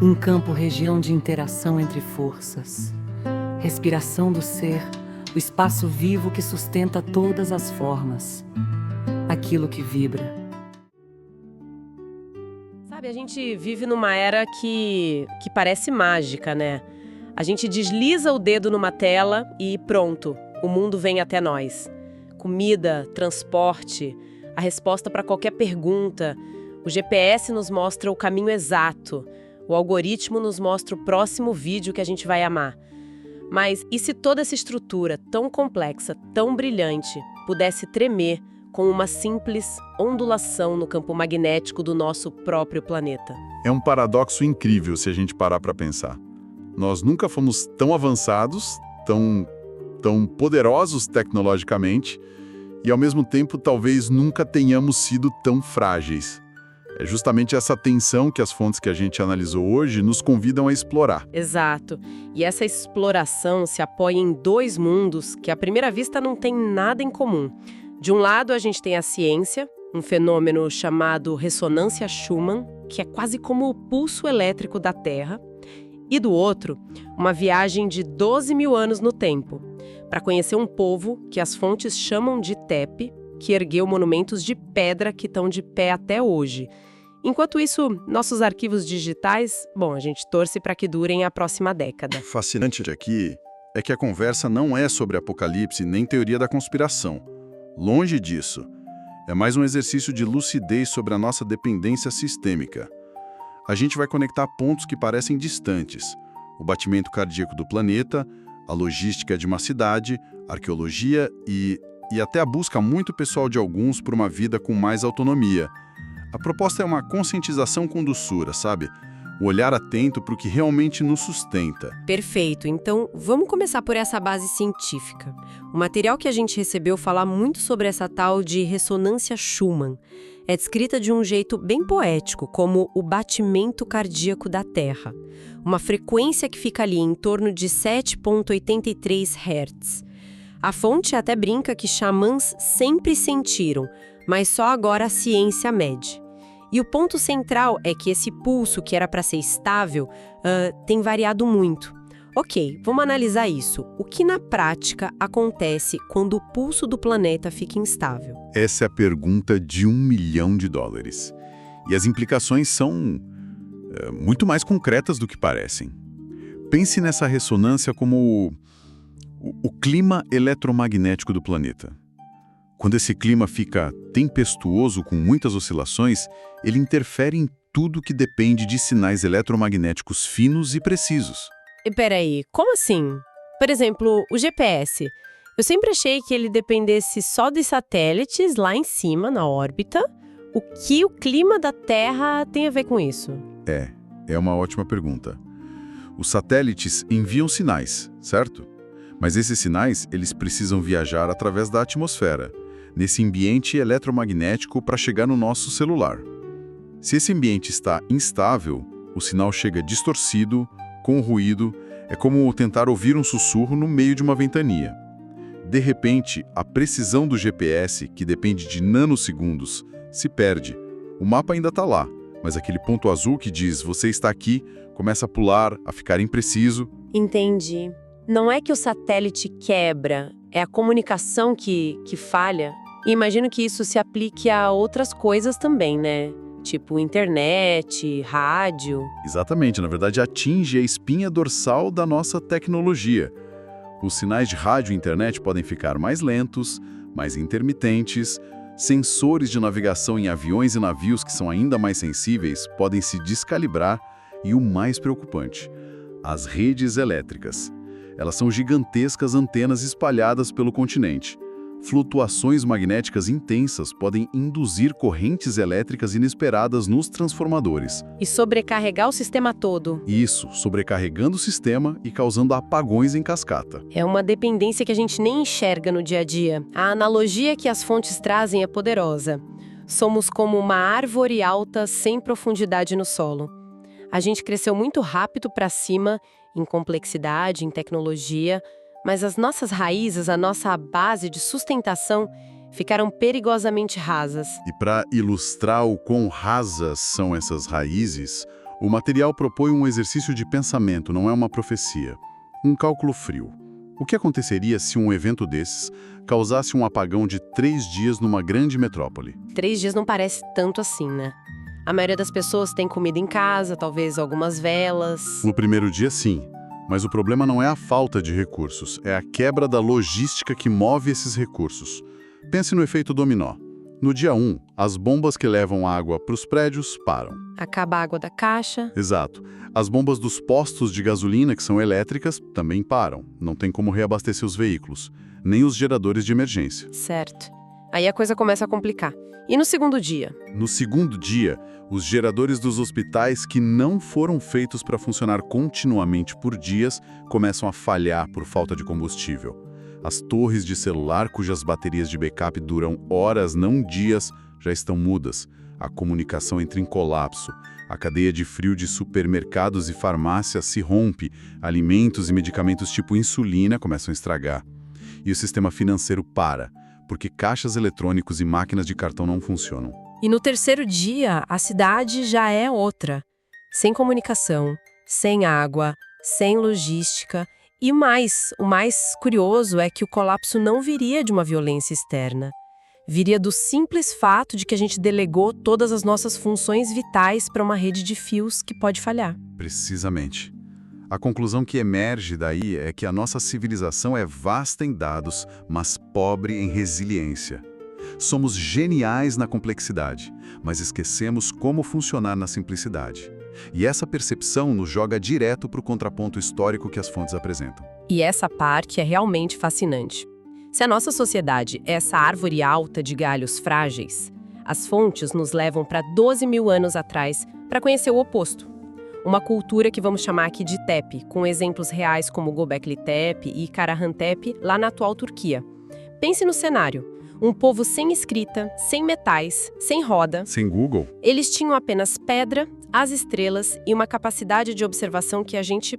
Um campo-região de interação entre forças. Respiração do ser, o espaço vivo que sustenta todas as formas. Aquilo que vibra. Sabe, a gente vive numa era que parece mágica, né? A gente desliza o dedo numa tela e pronto, o mundo vem até nós. Comida, transporte, a resposta para qualquer pergunta. O GPS nos mostra o caminho exato. O algoritmo nos mostra o próximo vídeo que a gente vai amar. Mas e se toda essa estrutura tão complexa, tão brilhante, pudesse tremer com uma simples ondulação no campo magnético do nosso próprio planeta? É um paradoxo incrível se a gente parar para pensar. Nós nunca fomos tão avançados, tão poderosos tecnologicamente, e ao mesmo tempo talvez nunca tenhamos sido tão frágeis. É justamente essa tensão que as fontes que a gente analisou hoje nos convidam a explorar. Exato. E essa exploração se apoia em dois mundos que à primeira vista não têm nada em comum. De um lado a gente tem a ciência, um fenômeno chamado ressonância Schumann, que é quase como o pulso elétrico da Terra. E do outro, uma viagem de 12 mil anos no tempo, para conhecer um povo que as fontes chamam de Tepe, que ergueu monumentos de pedra que estão de pé até hoje. Enquanto isso, nossos arquivos digitais, a gente torce para que durem a próxima década. O fascinante aqui é que a conversa não é sobre apocalipse nem teoria da conspiração. Longe disso. É mais um exercício de lucidez sobre a nossa dependência sistêmica. A gente vai conectar pontos que parecem distantes. O batimento cardíaco do planeta, a logística de uma cidade, arqueologia e até a busca muito pessoal de alguns por uma vida com mais autonomia. A proposta é uma conscientização com doçura, sabe? O olhar atento para o que realmente nos sustenta. Perfeito. Então, vamos começar por essa base científica. O material que a gente recebeu fala muito sobre essa tal de ressonância Schumann. É descrita de um jeito bem poético, como o batimento cardíaco da Terra. Uma frequência que fica ali em torno de 7,83 Hz. A fonte até brinca que xamãs sempre sentiram, mas só agora a ciência mede. E o ponto central é que esse pulso, que era para ser estável, tem variado muito. Ok, vamos analisar isso. O que na prática acontece quando o pulso do planeta fica instável? Essa é a pergunta de $1 milhão. E as implicações são muito mais concretas do que parecem. Pense nessa ressonância como o clima eletromagnético do planeta. Quando esse clima fica tempestuoso com muitas oscilações, ele interfere em tudo que depende de sinais eletromagnéticos finos e precisos. E peraí, como assim? Por exemplo, o GPS. Eu sempre achei que ele dependesse só dos satélites lá em cima, na órbita. O que o clima da Terra tem a ver com isso? É uma ótima pergunta. Os satélites enviam sinais, certo? Mas esses sinais, eles precisam viajar através da atmosfera, nesse ambiente eletromagnético para chegar no nosso celular. Se esse ambiente está instável, o sinal chega distorcido, com ruído, é como tentar ouvir um sussurro no meio de uma ventania. De repente, a precisão do GPS, que depende de nanosegundos, se perde. O mapa ainda está lá, mas aquele ponto azul que diz "você está aqui" começa a pular, a ficar impreciso. Entendi. Não é que o satélite quebra, é a comunicação que falha. E imagino que isso se aplique a outras coisas também, né? Tipo internet, rádio. Exatamente, na verdade atinge a espinha dorsal da nossa tecnologia. Os sinais de rádio e internet podem ficar mais lentos, mais intermitentes, sensores de navegação em aviões e navios que são ainda mais sensíveis podem se descalibrar e o mais preocupante, as redes elétricas. Elas são gigantescas antenas espalhadas pelo continente. Flutuações magnéticas intensas podem induzir correntes elétricas inesperadas nos transformadores. E sobrecarregar o sistema todo. Isso, sobrecarregando o sistema e causando apagões em cascata. É uma dependência que a gente nem enxerga no dia a dia. A analogia que as fontes trazem é poderosa. Somos como uma árvore alta sem profundidade no solo. A gente cresceu muito rápido para cima, em complexidade, em tecnologia, mas as nossas raízes, a nossa base de sustentação, ficaram perigosamente rasas. E para ilustrar o quão rasas são essas raízes, o material propõe um exercício de pensamento, não é uma profecia. Um cálculo frio. O que aconteceria se um evento desses causasse um apagão de 3 dias numa grande metrópole? 3 dias não parece tanto assim, né? A maioria das pessoas tem comida em casa, talvez algumas velas. No primeiro dia, sim. Mas o problema não é a falta de recursos, é a quebra da logística que move esses recursos. Pense no efeito dominó. No dia 1, as bombas que levam água para os prédios param. Acaba a água da caixa. Exato. As bombas dos postos de gasolina, que são elétricas, também param. Não tem como reabastecer os veículos, nem os geradores de emergência. Certo. Aí a coisa começa a complicar. E no segundo dia? No segundo dia, os geradores dos hospitais que não foram feitos para funcionar continuamente por dias começam a falhar por falta de combustível. As torres de celular, cujas baterias de backup duram horas, não dias, já estão mudas. A comunicação entra em colapso. A cadeia de frio de supermercados e farmácias se rompe. Alimentos e medicamentos tipo insulina começam a estragar. E o sistema financeiro para, porque caixas eletrônicos e máquinas de cartão não funcionam. E no terceiro dia, a cidade já é outra. Sem comunicação, sem água, sem logística. E o mais curioso é que o colapso não viria de uma violência externa. Viria do simples fato de que a gente delegou todas as nossas funções vitais para uma rede de fios que pode falhar. Precisamente. A conclusão que emerge daí é que a nossa civilização é vasta em dados, mas pobre em resiliência. Somos geniais na complexidade, mas esquecemos como funcionar na simplicidade. E essa percepção nos joga direto para o contraponto histórico que as fontes apresentam. E essa parte é realmente fascinante. Se a nossa sociedade é essa árvore alta de galhos frágeis, as fontes nos levam para 12 mil anos atrás para conhecer o oposto. Uma cultura que vamos chamar aqui de Tepe, com exemplos reais como Göbekli Tepe e Karahan-Tepe, lá na atual Turquia. Pense no cenário. Um povo sem escrita, sem metais, sem roda. Sem Google? Eles tinham apenas pedra, as estrelas e uma capacidade de observação que a gente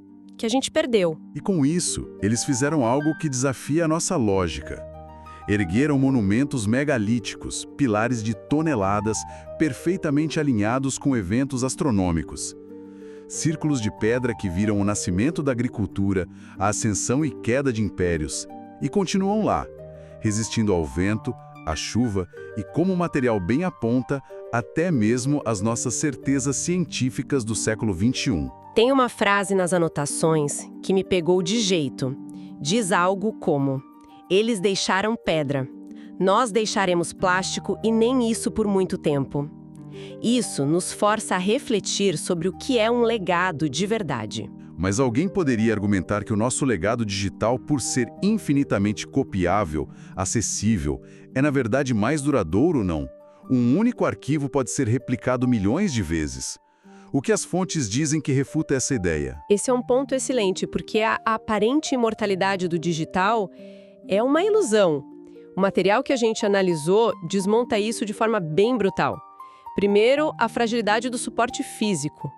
perdeu. E com isso, eles fizeram algo que desafia a nossa lógica. Ergueram monumentos megalíticos, pilares de toneladas, perfeitamente alinhados com eventos astronômicos. Círculos de pedra que viram o nascimento da agricultura, a ascensão e queda de impérios. E continuam lá, resistindo ao vento, à chuva e, como material bem aponta, até mesmo as nossas certezas científicas do século XXI. Tem uma frase nas anotações que me pegou de jeito. Diz algo como: eles deixaram pedra. Nós deixaremos plástico e nem isso por muito tempo. Isso nos força a refletir sobre o que é um legado de verdade. Mas alguém poderia argumentar que o nosso legado digital, por ser infinitamente copiável, acessível, é na verdade mais duradouro, não? Um único arquivo pode ser replicado milhões de vezes. O que as fontes dizem que refuta essa ideia? Esse é um ponto excelente, porque a aparente imortalidade do digital é uma ilusão. O material que a gente analisou desmonta isso de forma bem brutal. Primeiro, a fragilidade do suporte físico.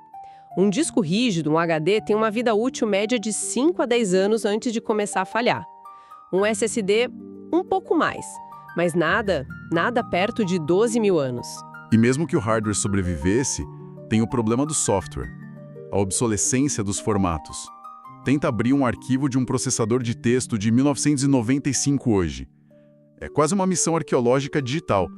Um disco rígido, um HD, tem uma vida útil média de 5 a 10 anos antes de começar a falhar. Um SSD, um pouco mais, mas nada perto de 12 mil anos. E mesmo que o hardware sobrevivesse, tem o problema do software, a obsolescência dos formatos. Tenta abrir um arquivo de um processador de texto de 1995 hoje. É quase uma missão arqueológica digital.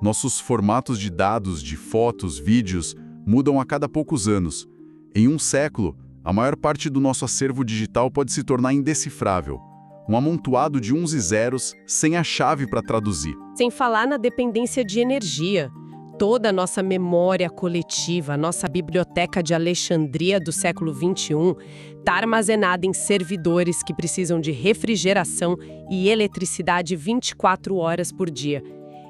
Nossos formatos de dados, de fotos, vídeos, mudam a cada poucos anos. Em um século, a maior parte do nosso acervo digital pode se tornar indecifrável. Um amontoado de uns e zeros, sem a chave para traduzir. Sem falar na dependência de energia. Toda a nossa memória coletiva, a nossa biblioteca de Alexandria do século XXI, está armazenada em servidores que precisam de refrigeração e eletricidade 24 horas por dia.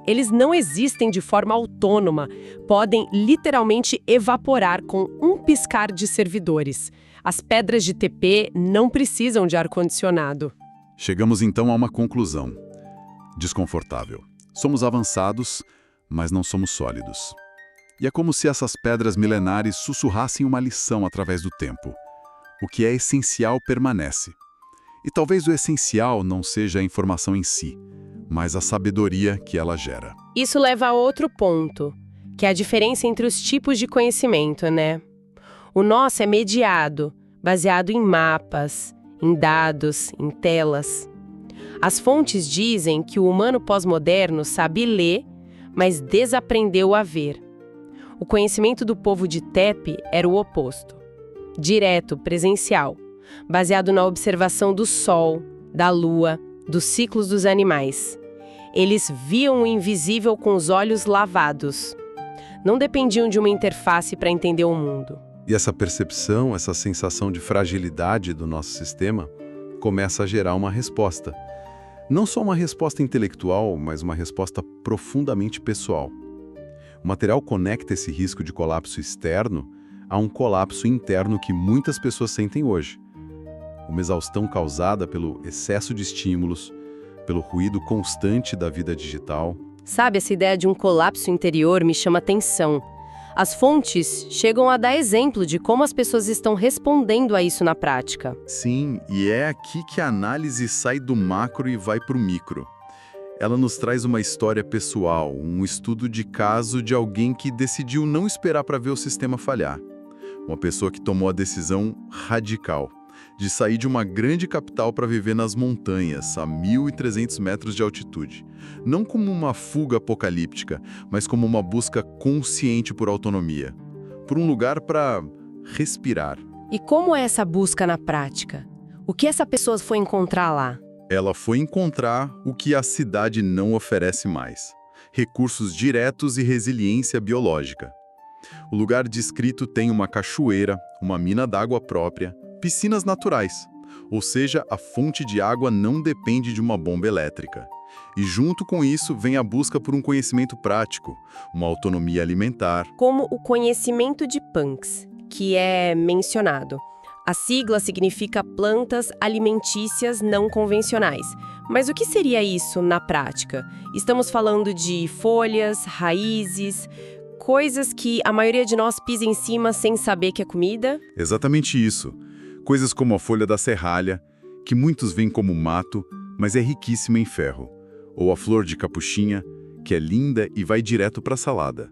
Eles não existem de forma autônoma, podem literalmente evaporar com um piscar de servidores. As pedras de TP não precisam de ar-condicionado. Chegamos então a uma conclusão. Desconfortável. Somos avançados, mas não somos sólidos. E é como se essas pedras milenares sussurrassem uma lição através do tempo. O que é essencial permanece. E talvez o essencial não seja a informação em si, mas a sabedoria que ela gera. Isso leva a outro ponto, que é a diferença entre os tipos de conhecimento, né? O nosso é mediado, baseado em mapas, em dados, em telas. As fontes dizem que o humano pós-moderno sabe ler, mas desaprendeu a ver. O conhecimento do povo de Tepe era o oposto. Direto, presencial, baseado na observação do sol, da lua, dos ciclos dos animais. Eles viam o invisível com os olhos lavados. Não dependiam de uma interface para entender o mundo. E essa percepção, essa sensação de fragilidade do nosso sistema, começa a gerar uma resposta. Não só uma resposta intelectual, mas uma resposta profundamente pessoal. O material conecta esse risco de colapso externo a um colapso interno que muitas pessoas sentem hoje. Uma exaustão causada pelo excesso de estímulos, pelo ruído constante da vida digital. Sabe, essa ideia de um colapso interior me chama atenção. As fontes chegam a dar exemplo de como as pessoas estão respondendo a isso na prática. Sim, e é aqui que a análise sai do macro e vai para o micro. Ela nos traz uma história pessoal, um estudo de caso de alguém que decidiu não esperar para ver o sistema falhar. Uma pessoa que tomou a decisão radical de sair de uma grande capital para viver nas montanhas, a 1.300 metros de altitude. Não como uma fuga apocalíptica, mas como uma busca consciente por autonomia. Por um lugar para respirar. E como é essa busca na prática? O que essa pessoa foi encontrar lá? Ela foi encontrar o que a cidade não oferece mais: recursos diretos e resiliência biológica. O lugar descrito tem uma cachoeira, uma mina d'água própria, piscinas naturais, ou seja, a fonte de água não depende de uma bomba elétrica. E junto com isso vem a busca por um conhecimento prático, uma autonomia alimentar. Como o conhecimento de Punks, que é mencionado. A sigla significa plantas alimentícias não convencionais. Mas o que seria isso na prática? Estamos falando de folhas, raízes, coisas que a maioria de nós pisa em cima sem saber que é comida? Exatamente isso. Coisas como a folha da serralha, que muitos veem como mato, mas é riquíssima em ferro. Ou a flor de capuchinha, que é linda e vai direto para a salada.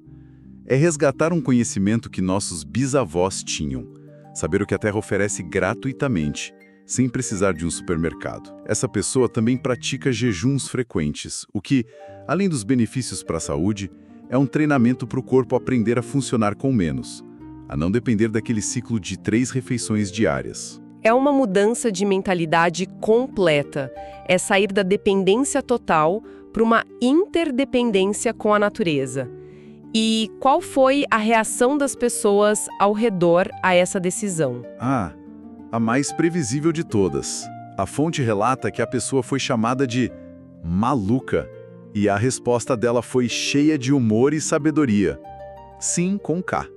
É resgatar um conhecimento que nossos bisavós tinham. Saber o que a terra oferece gratuitamente, sem precisar de um supermercado. Essa pessoa também pratica jejuns frequentes, o que, além dos benefícios para a saúde, é um treinamento para o corpo aprender a funcionar com menos, a não depender daquele ciclo de 3 refeições diárias. É uma mudança de mentalidade completa. É sair da dependência total para uma interdependência com a natureza. E qual foi a reação das pessoas ao redor a essa decisão? A mais previsível de todas. A fonte relata que a pessoa foi chamada de maluca, e a resposta dela foi cheia de humor e sabedoria. Sim, com K.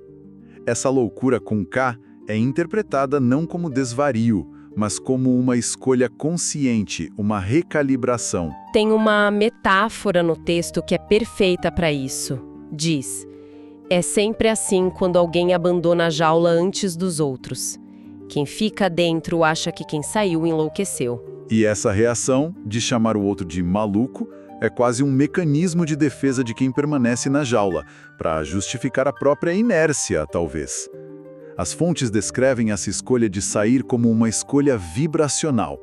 Essa loucura com K é interpretada não como desvario, mas como uma escolha consciente, uma recalibração. Tem uma metáfora no texto que é perfeita para isso. Diz: é sempre assim quando alguém abandona a jaula antes dos outros. Quem fica dentro acha que quem saiu enlouqueceu. E essa reação, de chamar o outro de maluco, é quase um mecanismo de defesa de quem permanece na jaula, para justificar a própria inércia, talvez. As fontes descrevem essa escolha de sair como uma escolha vibracional.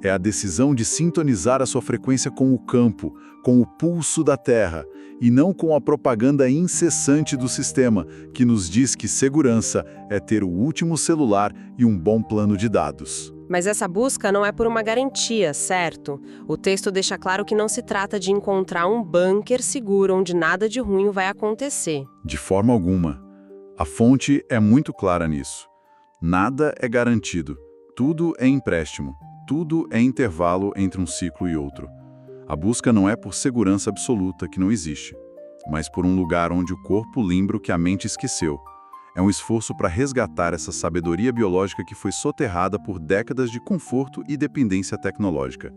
É a decisão de sintonizar a sua frequência com o campo, com o pulso da terra, e não com a propaganda incessante do sistema, que nos diz que segurança é ter o último celular e um bom plano de dados. Mas essa busca não é por uma garantia, certo? O texto deixa claro que não se trata de encontrar um bunker seguro onde nada de ruim vai acontecer. De forma alguma. A fonte é muito clara nisso. Nada é garantido. Tudo é empréstimo. Tudo é intervalo entre um ciclo e outro. A busca não é por segurança absoluta, que não existe, mas por um lugar onde o corpo lembra o que a mente esqueceu. É um esforço para resgatar essa sabedoria biológica que foi soterrada por décadas de conforto e dependência tecnológica.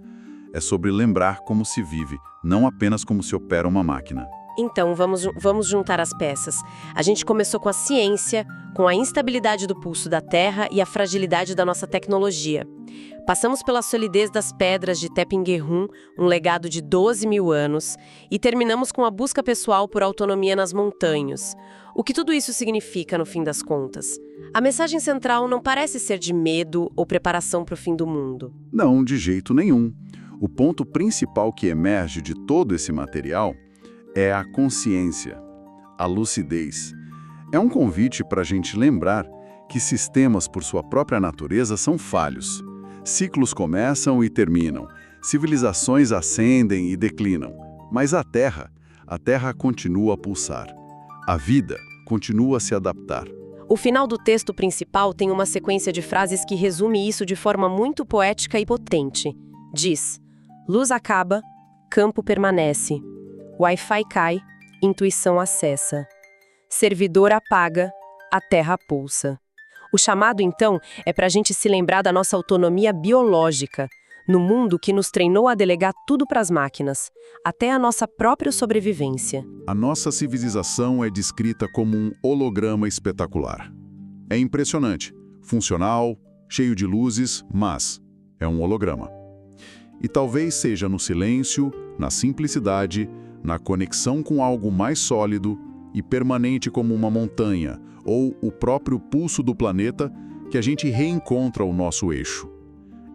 É sobre lembrar como se vive, não apenas como se opera uma máquina. Então, vamos juntar as peças. A gente começou com a ciência, com a instabilidade do pulso da Terra e a fragilidade da nossa tecnologia. Passamos pela solidez das pedras de Tepinguerrum, um legado de 12 mil anos, e terminamos com a busca pessoal por autonomia nas montanhas. O que tudo isso significa, no fim das contas? A mensagem central não parece ser de medo ou preparação para o fim do mundo. Não, de jeito nenhum. O ponto principal que emerge de todo esse material é a consciência, a lucidez. É um convite para a gente lembrar que sistemas, por sua própria natureza, são falhos. Ciclos começam e terminam, civilizações ascendem e declinam, mas a Terra continua a pulsar. A vida continua a se adaptar. O final do texto principal tem uma sequência de frases que resume isso de forma muito poética e potente. Diz: luz acaba, campo permanece. Wi-Fi cai, intuição acessa. Servidor apaga, a terra pulsa. O chamado, então, é para a gente se lembrar da nossa autonomia biológica, no mundo que nos treinou a delegar tudo para as máquinas, até a nossa própria sobrevivência. A nossa civilização é descrita como um holograma espetacular. É impressionante, funcional, cheio de luzes, mas é um holograma. E talvez seja no silêncio, na simplicidade, na conexão com algo mais sólido e permanente como uma montanha ou o próprio pulso do planeta que a gente reencontra o nosso eixo.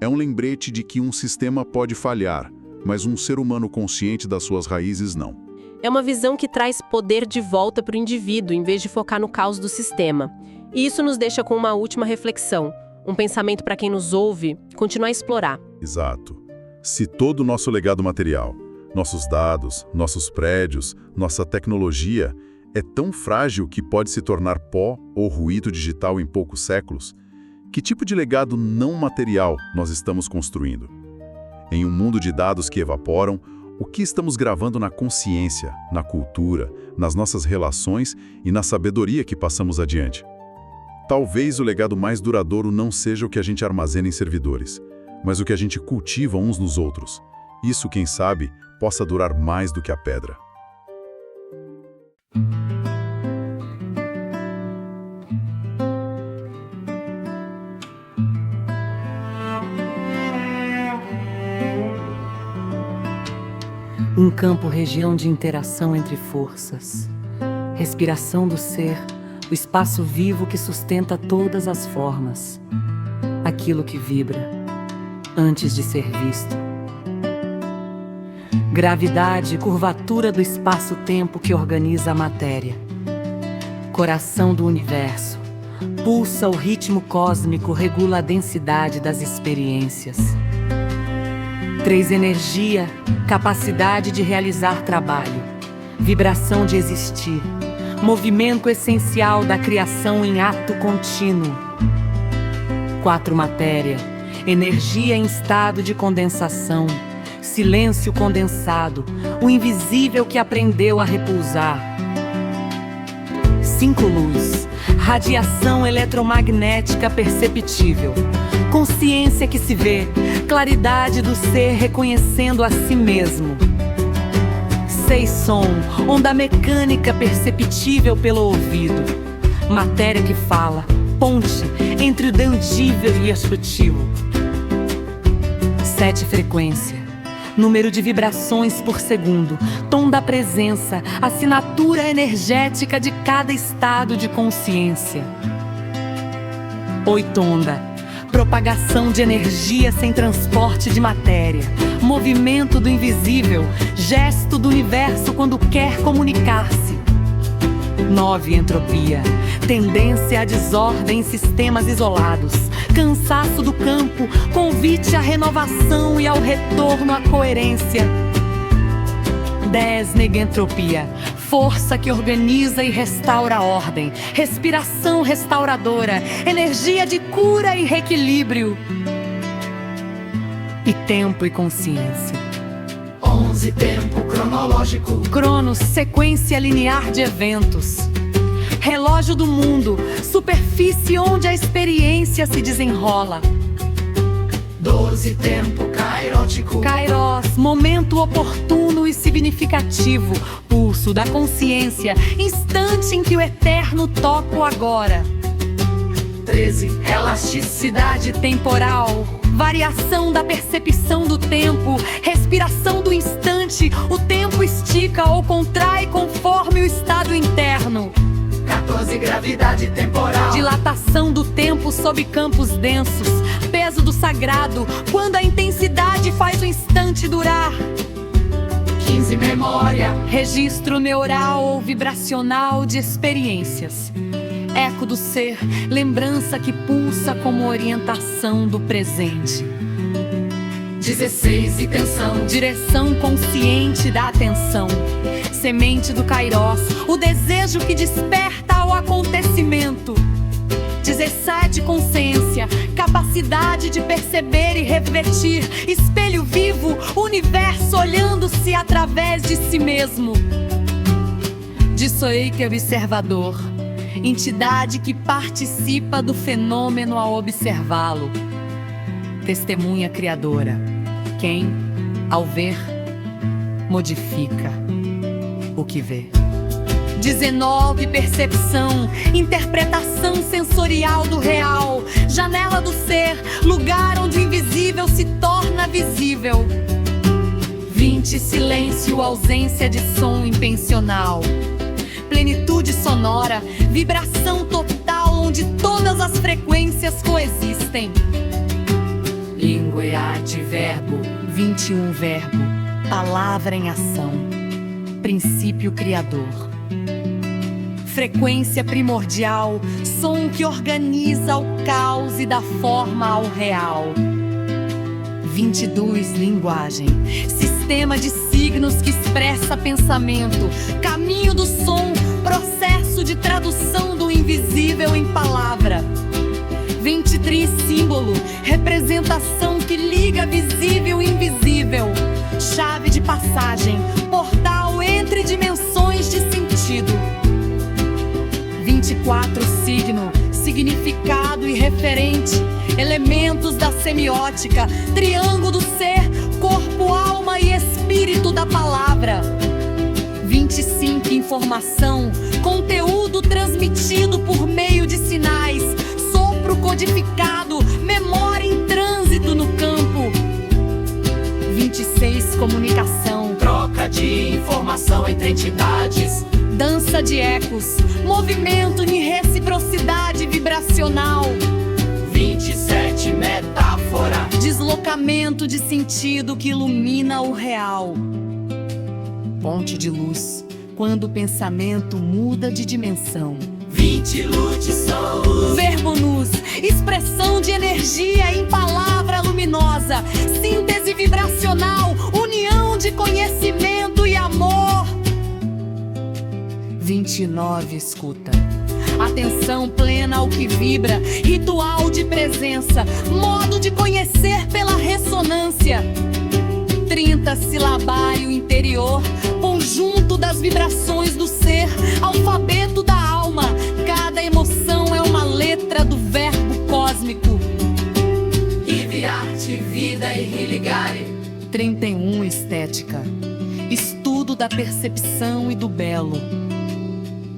É um lembrete de que um sistema pode falhar, mas um ser humano consciente das suas raízes não. É uma visão que traz poder de volta para o indivíduo, em vez de focar no caos do sistema. E isso nos deixa com uma última reflexão, um pensamento para quem nos ouve continuar a explorar. Exato. Se todo o nosso legado material, nossos dados, nossos prédios, nossa tecnologia é tão frágil que pode se tornar pó ou ruído digital em poucos séculos, que tipo de legado não material nós estamos construindo? Em um mundo de dados que evaporam, o que estamos gravando na consciência, na cultura, nas nossas relações e na sabedoria que passamos adiante? Talvez o legado mais duradouro não seja o que a gente armazena em servidores, mas o que a gente cultiva uns nos outros. Isso, quem sabe, possa durar mais do que a pedra. Um campo, região de interação entre forças. Respiração do ser, o espaço vivo que sustenta todas as formas. Aquilo que vibra, antes de ser visto. Gravidade, curvatura do espaço-tempo que organiza a matéria. Coração do universo, pulsa o ritmo cósmico, regula a densidade das experiências. 3. Energia, capacidade de realizar trabalho, vibração de existir, movimento essencial da criação em ato contínuo. 4. Matéria, energia em estado de condensação, silêncio condensado, o invisível que aprendeu a repousar. 5. Luz, radiação eletromagnética perceptível, consciência que se vê, claridade do ser reconhecendo a si mesmo. 6. Som, onda mecânica perceptível pelo ouvido, matéria que fala, ponte entre o tangível e o sutil. 7. Frequência, número de vibrações por segundo, tom da presença, assinatura energética de cada estado de consciência. 8. Onda, propagação de energia sem transporte de matéria, movimento do invisível, gesto do universo quando quer comunicar-se. 9. Entropia, tendência à desordem em sistemas isolados, cansaço do campo, convite à renovação e ao retorno à coerência. 10. Negentropia, força que organiza e restaura a ordem, respiração restauradora, energia de cura e reequilíbrio. E tempo e consciência. 11. Tempo cronológico. Cronos, sequência linear de eventos. Relógio do mundo, superfície onde a experiência se desenrola. 12 tempo cairótico. Kairos, momento oportuno e significativo, pulso da consciência, instante em que o eterno toca o agora. 13 elasticidade Temporal, variação da percepção do tempo, respiração do instante, o tempo estica ou contrai conforme o estado interno. 14 gravidade temporal. Dilatação do tempo sob campos densos, peso do sagrado, quando a intensidade faz o instante durar. 15 memória. Registro neural ou vibracional de experiências. Eco do ser, lembrança que pulsa como orientação do presente. 16 intenção. Direção consciente da atenção. Semente do Kairos, o desejo que desperta o acontecimento. 17 consciência, capacidade de perceber e refletir. Espelho vivo, universo olhando-se através de si mesmo. 18 observador, entidade que participa do fenômeno ao observá-lo. Testemunha criadora, quem, ao ver, modifica o que vê. 19 percepção, interpretação sensorial do real, janela do ser, lugar onde o invisível se torna visível. 20 silêncio, ausência de som intencional, plenitude sonora, vibração total onde todas as frequências coexistem. Língua e arte verbo. 21 verbo, palavra em ação, princípio criador. Frequência primordial, som que organiza o caos e dá forma ao real. 22 linguagem, sistema de signos que expressa pensamento, caminho do som, processo de tradução do invisível em palavra. 23 símbolo, representação que liga visível e invisível, chave de passagem, portal entre dimensões de sentido. 24 signo, significado e referente, elementos da semiótica, triângulo do ser, corpo, alma e espírito da palavra. 25 informação, conteúdo transmitido por meio de sinais, sopro codificado, memória em trânsito no campo. 26 comunicação, Troca de informação entre entidades. dança de ecos, movimento em reciprocidade vibracional. 27 metáfora. Deslocamento de sentido que ilumina o real. Ponte de luz, quando o pensamento muda de dimensão. 20 lutes são luz. Verbo luz, expressão de energia em palavra luminosa. Síntese vibracional, união de conhecimento e amor. 29 escuta. Atenção plena ao que vibra, ritual de presença, modo de conhecer pela ressonância. 30 silabário interior, conjunto das vibrações do ser, alfabeto da alma. Cada emoção é uma letra do verbo cósmico. Ive, arte, vida e religare. 31 estética, estudo da percepção e do belo.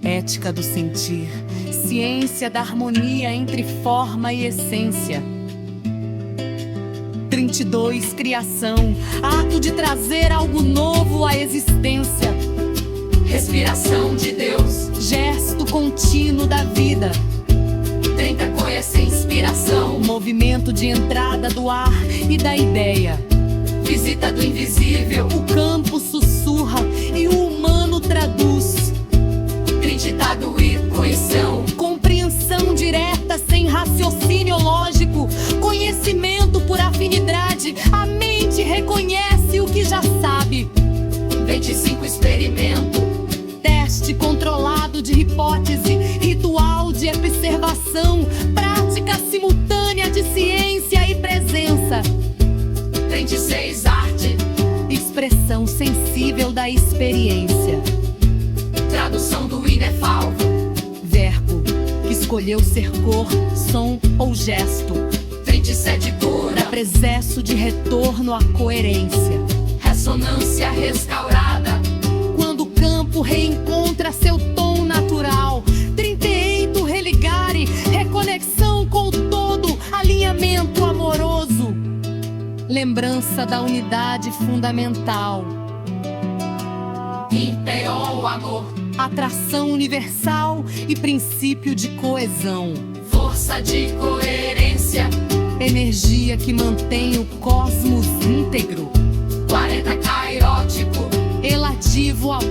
Ética do sentir, ciência da harmonia entre forma e essência. 32 criação, ato de trazer algo novo à existência. Respiração de Deus. Gesto contínuo da vida. 30 conhece inspiração. Movimento de entrada do ar e da ideia. Visita do invisível. O campo sussurra e o humano traduz. Ditado e coesão. Compreensão direta sem raciocínio lógico. Conhecimento por afinidade. A mente reconhece o que já sabe. 25 experimento. Teste controlado de hipótese. Ritual de observação. Prática simultânea de ciência e presença. 36 arte. Expressão sensível da experiência. Tradução do inefável. Verbo que escolheu ser cor, som ou gesto. mente sede pura, Presesso de retorno à coerência. ressonância restaurada, Quando o campo reencontra seu tom natural. 38 religare, reconexão com o todo, alinhamento amoroso. Lembrança da unidade fundamental. impeol amor, Atração universal e princípio de coesão. força de coerência, Energia que mantém o cosmos íntegro. 40 cairótico, Elativo ao